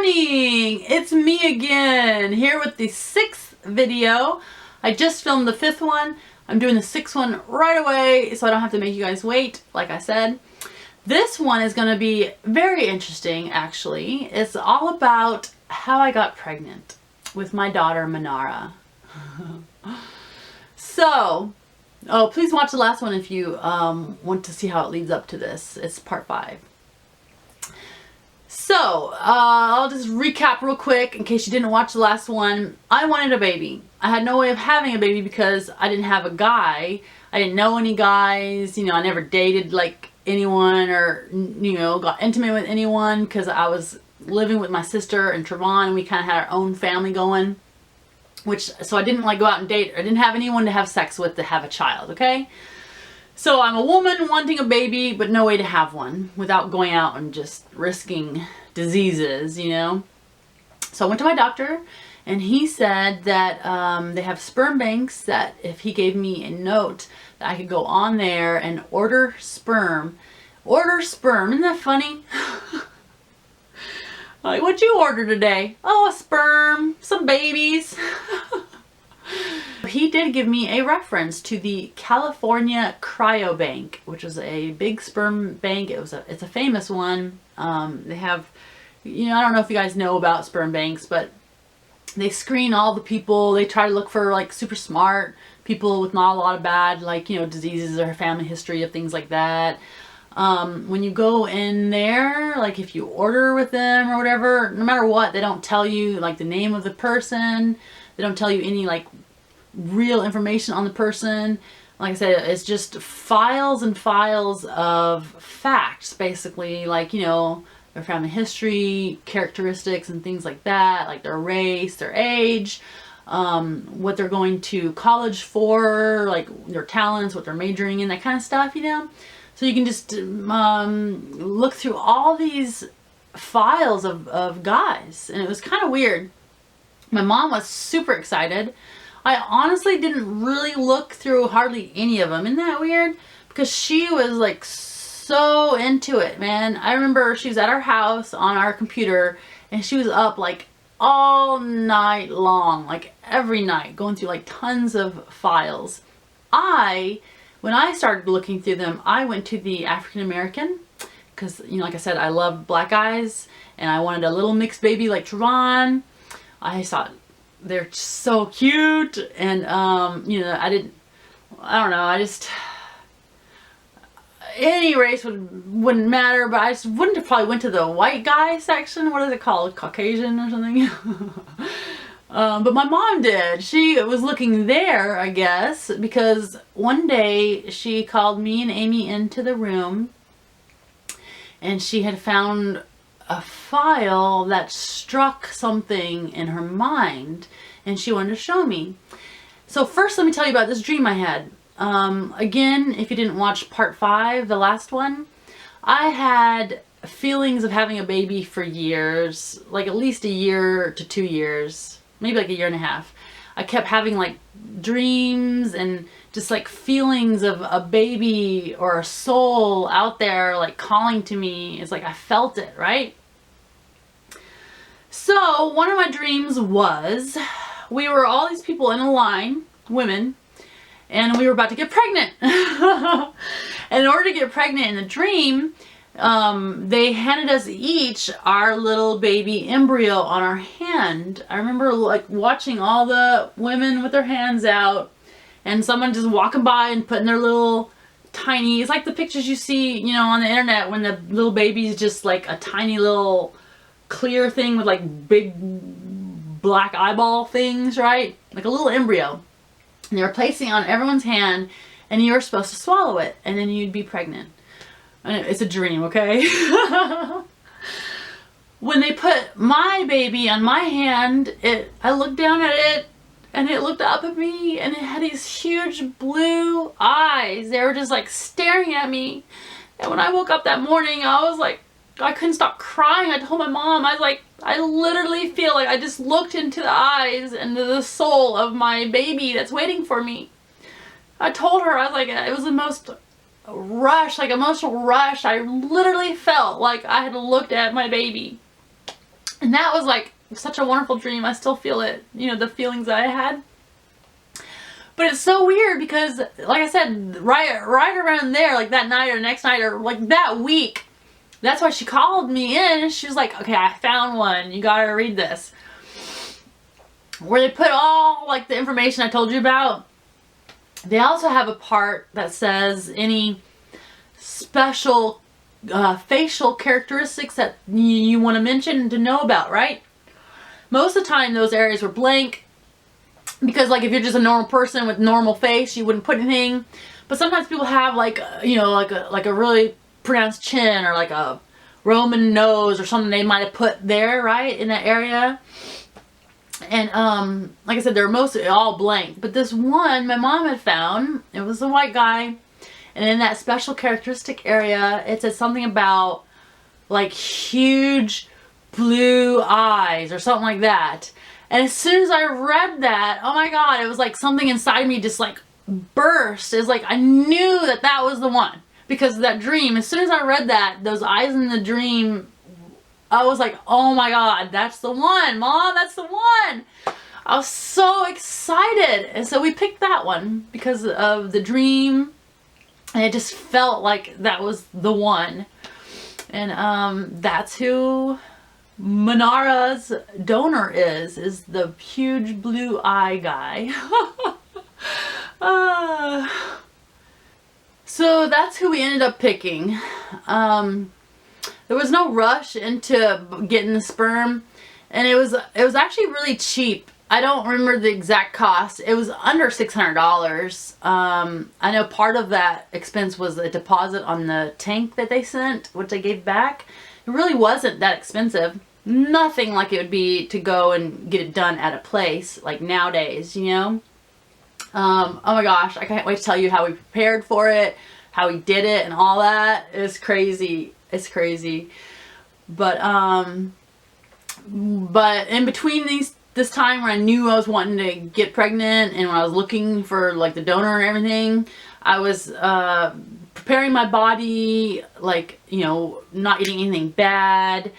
morning! It's me again, here with the 6th video. I just filmed the 5th one. I'm doing the 6th one right away so I don't have to make you guys wait, like I said. This one is going to be very interesting, actually. It's all about how I got pregnant with my daughter, Manara. So, please watch the last one if you want to see how it leads up to this. It's part 5. So, I'll just recap real quick in case you didn't watch the last one. I wanted a baby. I had no way of having a baby because I didn't have a guy. I didn't know any guys. You know, I never dated like anyone or, you know, got intimate with anyone because I was living with my sister in Trevon and we kind of had our own family going. So I didn't like go out and date. I didn't have anyone to have sex with to have a child, okay? So I'm a woman wanting a baby, but no way to have one without going out and just risking diseases, you know? So I went to my doctor and he said that they have sperm banks that if he gave me a note that I could go on there and order sperm. Order sperm, isn't that funny? Like, what'd you order today? Oh, a sperm, some babies. He did give me a reference to the California Cryo Bank, which is a big sperm bank. It's a famous one. They have, you know, I don't know if you guys know about sperm banks, but they screen all the people. They try to look for like super smart people with not a lot of bad, like, you know, diseases or family history of things like that. When you go in there, like if you order with them or whatever, no matter what, they don't tell you like the name of the person. They don't tell you any like real information on the person. Like I said, it's just files and files of facts, basically, like, you know, their family history, characteristics and things like that, like their race, their age, what they're going to college for, like their talents, what they're majoring in, that kind of stuff, you know. So you can just look through all these files of guys, and it was kind of weird. My mom was super excited. I honestly didn't really look through hardly any of them. Isn't that weird? Because she was like so into it, man. I remember she was at our house on our computer and she was up like all night long, like every night, going through like tons of files. When I started looking through them, I went to the African American because, you know, like I said, I love black guys and I wanted a little mixed baby like Trevon. I thought they're so cute, and you know, I don't know, any race wouldn't matter, but I just wouldn't have probably went to the white guy section. What is it called? Caucasian or something? But my mom did. She was looking there, I guess, because one day she called me and Amy into the room and she had found a file that struck something in her mind and she wanted to show me. So first let me tell you about this dream I had. Again, if you didn't watch part 5, the last one, I had feelings of having a baby for years, like at least a year to 2 years, maybe like a year and a half. I kept having like dreams and just like feelings of a baby or a soul out there like calling to me. It's like I felt it, right? So one of my dreams was we were all these people in a line, women, and we were about to get pregnant. And in order to get pregnant in the dream, they handed us each our little baby embryo on our hand. I remember like watching all the women with their hands out and someone just walking by and putting their little tiny, it's like the pictures you see, you know, on the internet when the little baby's just like a tiny little clear thing with like big black eyeball things, right? Like a little embryo. And they were placing it on everyone's hand and you were supposed to swallow it and then you'd be pregnant. It's a dream, okay? When they put my baby on my hand, I looked down at it and it looked up at me and it had these huge blue eyes. They were just like staring at me. And when I woke up that morning, I was like, I couldn't stop crying. I told my mom, I was like, I literally feel like I just looked into the eyes and the soul of my baby that's waiting for me. I told her, I was like, it was the most rush, like emotional rush. I literally felt like I had looked at my baby. And that was like such a wonderful dream. I still feel it, you know, the feelings that I had. But it's so weird because, like I said, right around there, like that night or next night or like that week, that's why she called me in and she was like, okay, I found one. You gotta read this. Where they put all like the information I told you about. They also have a part that says any special facial characteristics that you want to mention to know about, right? Most of the time those areas were blank. Because like if you're just a normal person with normal face, you wouldn't put anything. But sometimes people have like, you know, like a really pronounced chin or like a Roman nose or something they might have put there, right, in that area. And like I said, they're mostly all blank. But this one my mom had found, it was a white guy. And in that special characteristic area, it said something about like huge blue eyes or something like that. And as soon as I read that, oh my God, it was like something inside me just like burst. It was like I knew that that was the one because of that dream. As soon as I read that, those eyes in the dream, I was like, oh my God, that's the one, Mom, that's the one. I was so excited. And so we picked that one because of the dream. And it just felt like that was the one. And that's who Manara's donor is the huge blue eye guy. So that's who we ended up picking. There was no rush into getting the sperm, and it was actually really cheap. I don't remember the exact cost. It was under $600. I know part of that expense was a deposit on the tank that they sent, which they gave back. It really wasn't that expensive. Nothing like it would be to go and get it done at a place like nowadays, you know. Oh my gosh, I can't wait to tell you how we prepared for it, how we did it and all that. It's crazy. It's crazy. But in between this time when I knew I was wanting to get pregnant and when I was looking for like the donor and everything, I was preparing my body, like, you know, not eating anything bad,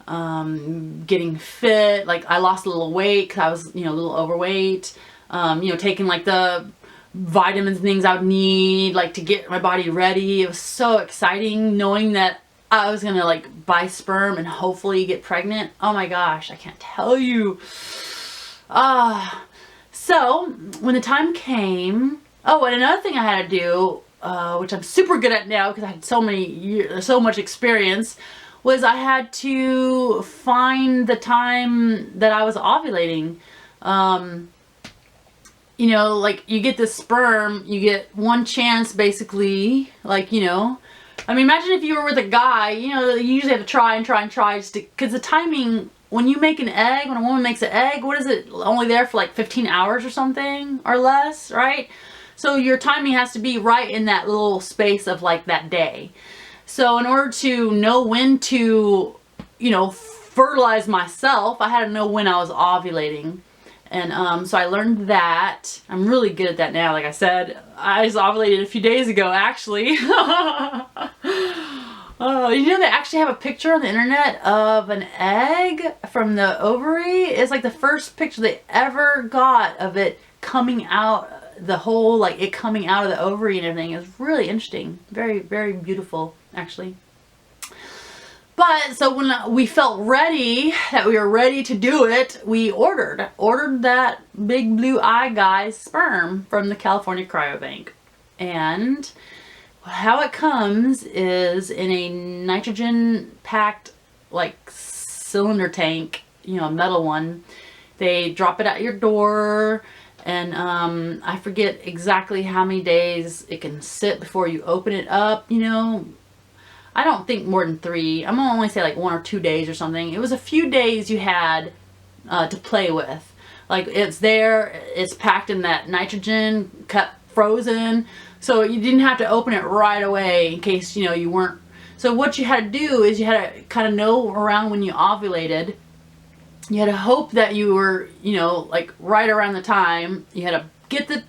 getting fit. Like I lost a little weight because I was, you know, a little overweight. You know, taking like the vitamins and things I would need, like to get my body ready. It was so exciting knowing that I was gonna like buy sperm and hopefully get pregnant. Oh my gosh, I can't tell you. So when the time came, oh, and another thing I had to do, which I'm super good at now because I had so much experience, was I had to find the time that I was ovulating. You know, like you get this sperm, you get one chance basically, like, you know, I mean, imagine if you were with a guy, you know, you usually have to try and try and try just to, because the timing, when you make an egg, when a woman makes an egg, what is it, only there for like 15 hours or something or less, right? So your timing has to be right in that little space of like that day. So in order to know when to, you know, fertilize myself, I had to know when I was ovulating. And so I learned that. I'm really good at that now. Like I said, I just ovulated a few days ago, actually. You know, they actually have a picture on the internet of an egg from the ovary. It's like the first picture they ever got of it coming out, the whole, like it coming out of the ovary and everything. It's really interesting. Very, very beautiful, actually. But so when we felt ready, that we were ready to do it, we ordered that big blue eye guy's sperm from the California Cryobank. And how it comes is in a nitrogen packed like cylinder tank, you know, a metal one. They drop it at your door, and I forget exactly how many days it can sit before you open it up, you know. I don't think more than 3. I'm gonna only say like 1 or 2 days or something. It was a few days you had to play with. Like it's there, it's packed in that nitrogen, cut frozen, so you didn't have to open it right away in case, you know, you weren't. So what you had to do is you had to kind of know around when you ovulated. You had to hope that you were, you know, like right around the time. You had to get the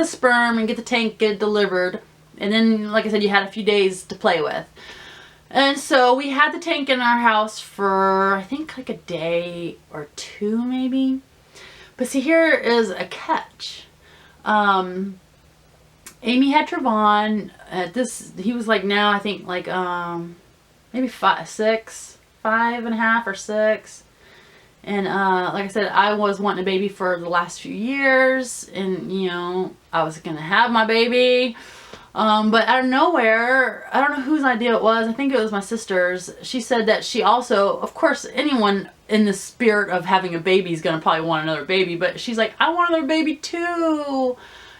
sperm and get the tank, get it delivered. And then, like I said, you had a few days to play with. And so we had the tank in our house for, I think, like a day or two maybe. But see, here is a catch. Amy had Trevon at this, he was like now, I think like, maybe 5.5 or 6. And, like I said, I was wanting a baby for the last few years, and, you know, I was going to have my baby. But out of nowhere, I don't know whose idea it was. I think it was my sister's. She said that she also, of course, anyone in the spirit of having a baby is going to probably want another baby. But she's like, I want another baby too.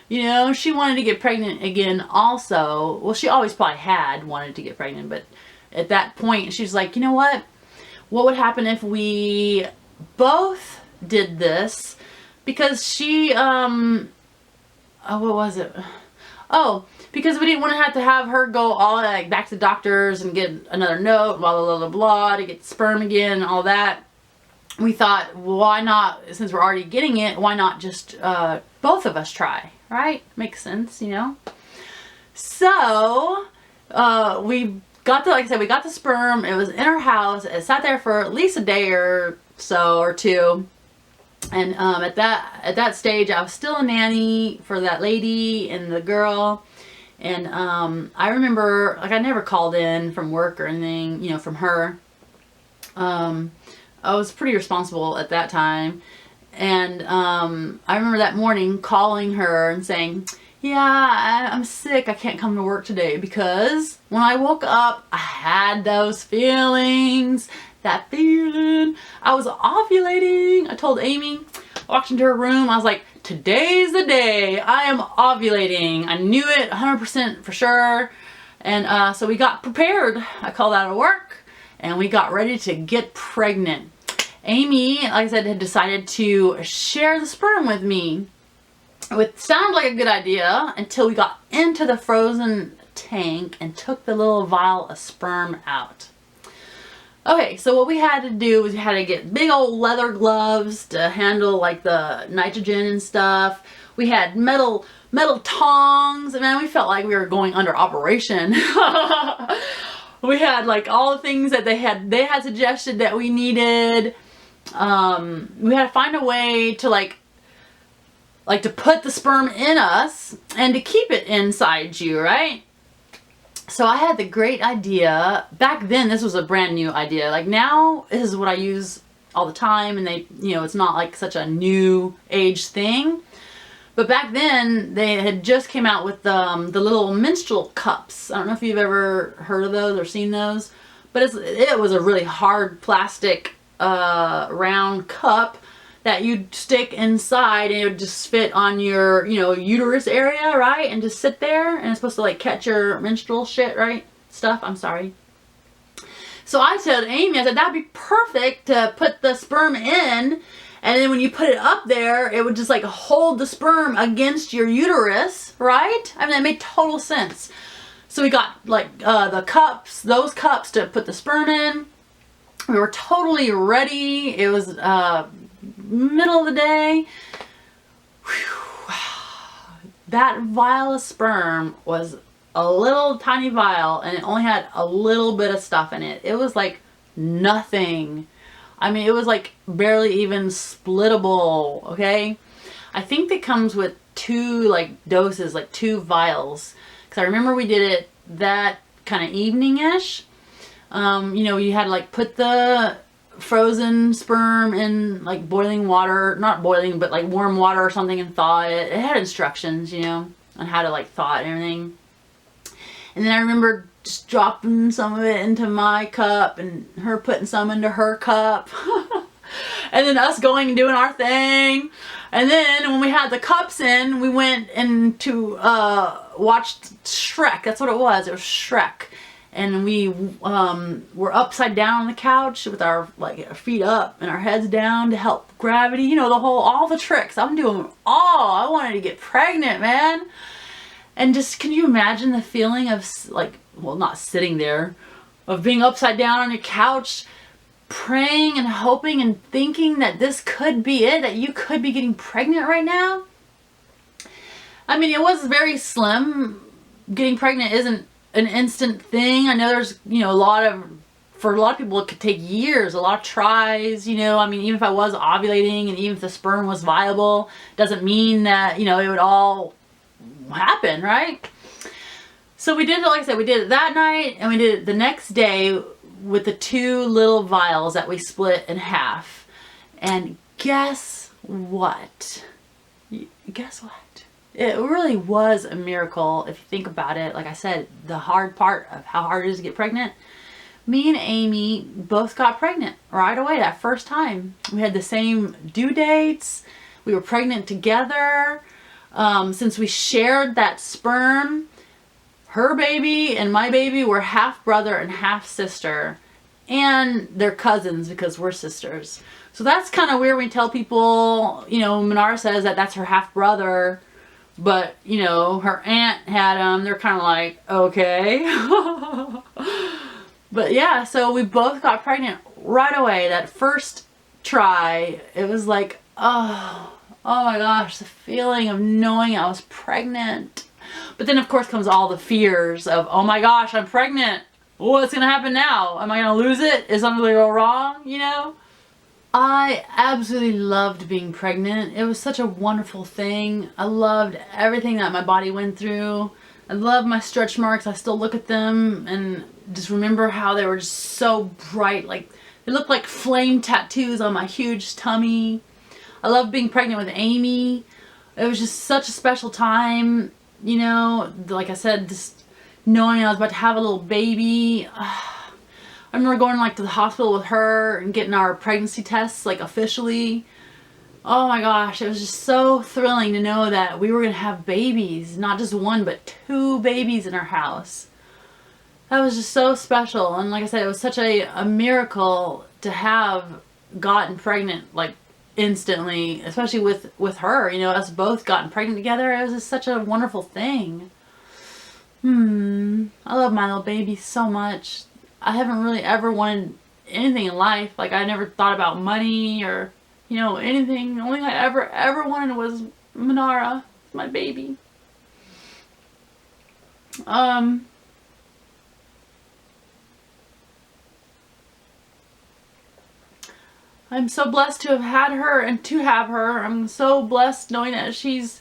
You know, she wanted to get pregnant again also. Well, she always probably had wanted to get pregnant. But at that point, she's like, you know what? What would happen if we both did this? Because she, what was it? Oh, because we didn't want to have her go all like back to the doctors and get another note, blah, blah, blah, blah, blah, to get sperm again and all that. We thought, why not, since we're already getting it, why not just both of us try, right? Makes sense, you know? So, we got the, like I said, we got the sperm. It was in our house. It sat there for at least a day or so or two. And at that stage, I was still a nanny for that lady and the girl. And I remember, like, I never called in from work or anything, you know, from her. I was pretty responsible at that time. And I remember that morning calling her and saying, yeah, I'm sick. I can't come to work today, because when I woke up, I had those feelings. That feeling. I was ovulating. I told Amy, I walked into her room. I was like, today's the day. I am ovulating. I knew it 100% for sure. And so we got prepared. I called out of work and we got ready to get pregnant. Amy, like I said, had decided to share the sperm with me. It sounded like a good idea until we got into the frozen tank and took the little vial of sperm out. Okay, so what we had to do was we had to get big old leather gloves to handle like the nitrogen and stuff. We had metal tongs, and man, we felt like we were going under operation. We had like all the things that they had suggested that we needed. We had to find a way to like to put the sperm in us and to keep it inside you, right? So I had the great idea. Back then, this was a brand new idea. Like now, this is what I use all the time, and they, you know, it's not like such a new age thing. But back then, they had just came out with the little menstrual cups. I don't know if you've ever heard of those or seen those, but it was a really hard plastic round cup that you'd stick inside, and it would just fit on your, you know, uterus area, right? And just sit there, and it's supposed to like catch your menstrual shit, right? Stuff, I'm sorry. So I told Amy, I said, that'd be perfect to put the sperm in, and then when you put it up there, it would just like hold the sperm against your uterus, right? I mean, that made total sense. So we got like the cups, those cups to put the sperm in. We were totally ready. It was middle of the day. Whew. That vial of sperm was a little tiny vial, and it only had a little bit of stuff in it. It was like nothing. I mean, it was like barely even splittable, okay? I think it comes with 2 like doses, like 2 vials. Because I remember we did it that kind of evening-ish. You know, you had to like put the frozen sperm in like boiling water, not boiling, but like warm water or something, and thaw it. It had instructions, you know, on how to like thaw it and everything. And then I remember just dropping some of it into my cup and her putting some into her cup. And then us going and doing our thing. And then when we had the cups in, we went into watched Shrek. That's what it was. It was Shrek. And we were upside down on the couch with our our feet up and our heads down to help gravity. You know, all the tricks. I'm doing them all. I wanted to get pregnant, man. And just, can you imagine the feeling of like, well, not sitting there, of being upside down on your couch, praying and hoping and thinking that this could be it, that you could be getting pregnant right now? I mean, it was very slim. Getting pregnant isn't an instant thing. I know there's, you know, for a lot of people it could take years, a lot of tries, you know. I mean, even if I was ovulating and even if the sperm was viable, doesn't mean that, you know, it would all happen, right? So we did it, like I said, we did it that night, and we did it the next day with the 2 little vials that we split in half. And guess what? Guess what? It really was a miracle if you think about it. Like I said, the hard part of how hard it is to get pregnant. Me and Amy both got pregnant right away that first time. We had the same due dates. We were pregnant together. Since we shared that sperm, her baby and my baby were half brother and half sister. And they're cousins because we're sisters. So that's kind of weird when you tell people, you know, Manara says that that's her half brother. But, you know, her aunt had him. They're kind of like, okay. But yeah, so we both got pregnant right away. That first try, it was like, oh my gosh, the feeling of knowing I was pregnant. But then of course comes all the fears of, oh my gosh, I'm pregnant. What's going to happen now? Am I going to lose it? Is something going to go wrong? You know? I absolutely loved being pregnant. It was such a wonderful thing. I loved everything that my body went through. I love my stretch marks. I still look at them and just remember how they were just so bright. Like, they looked like flame tattoos on my huge tummy. I love being pregnant with Amy. It was just such a special time. You know, like I said, just knowing I was about to have a little baby. I remember going like to the hospital with her and getting our pregnancy tests like officially. Oh my gosh, it was just so thrilling to know that we were going to have babies. Not just one, but 2 babies in our house. That was just so special. And like I said, it was such a miracle to have gotten pregnant like instantly. Especially with her, you know, us both gotten pregnant together. It was just such a wonderful thing. I love my little baby so much. I haven't really ever wanted anything in life. Like, I never thought about money or, you know, anything. The only thing I ever wanted was Manara, my baby. I'm so blessed to have had her and to have her. I'm so blessed knowing that she's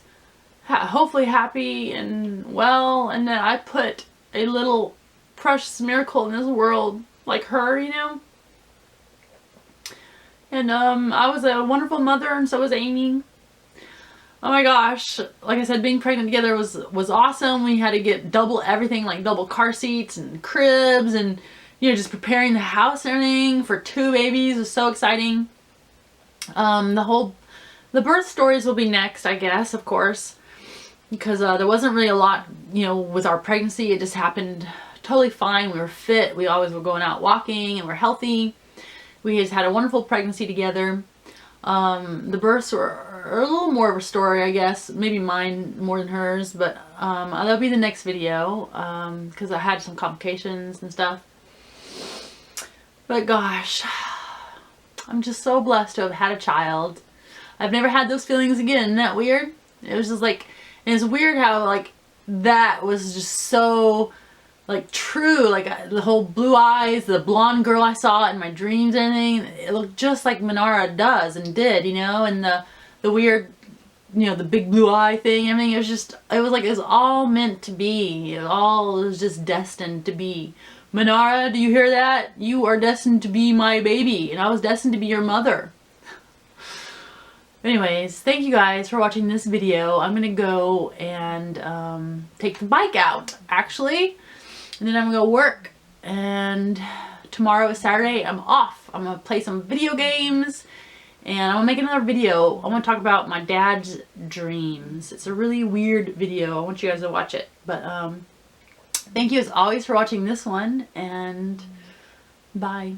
hopefully happy and well, and that I put a little precious miracle in this world like her, you know. And I was a wonderful mother, and so was Amy. Oh my gosh, like I said, being pregnant together was awesome. We had to get double everything, like double car seats and cribs, and you know, just preparing the house and everything for 2 babies was so exciting. The birth stories will be next, I guess, of course, because there wasn't really a lot, you know, with our pregnancy. It just happened totally fine. We were fit. We always were going out walking and we're healthy. We just had a wonderful pregnancy together. The births were a little more of a story, I guess. Maybe mine more than hers, but that'll be the next video because I had some complications and stuff. But gosh, I'm just so blessed to have had a child. I've never had those feelings again. Isn't that weird? It was just like, and it's weird how like that was just so like true. Like the whole blue eyes, the blonde girl I saw in my dreams and everything, it looked just like Manara does and did, you know, and the weird, you know, the big blue eye thing, everything. It was just, it was like, it was all meant to be. It was just destined to be. Manara, do you hear that? You are destined to be my baby, and I was destined to be your mother. Anyways, thank you guys for watching this video. I'm gonna go and take the bike out, actually, and then I'm gonna go work. And tomorrow is Saturday. I'm off. I'm gonna play some video games, and I'm gonna make another video. I want to talk about my dad's dreams. It's a really weird video. I want you guys to watch it. But thank you as always for watching this one, and bye.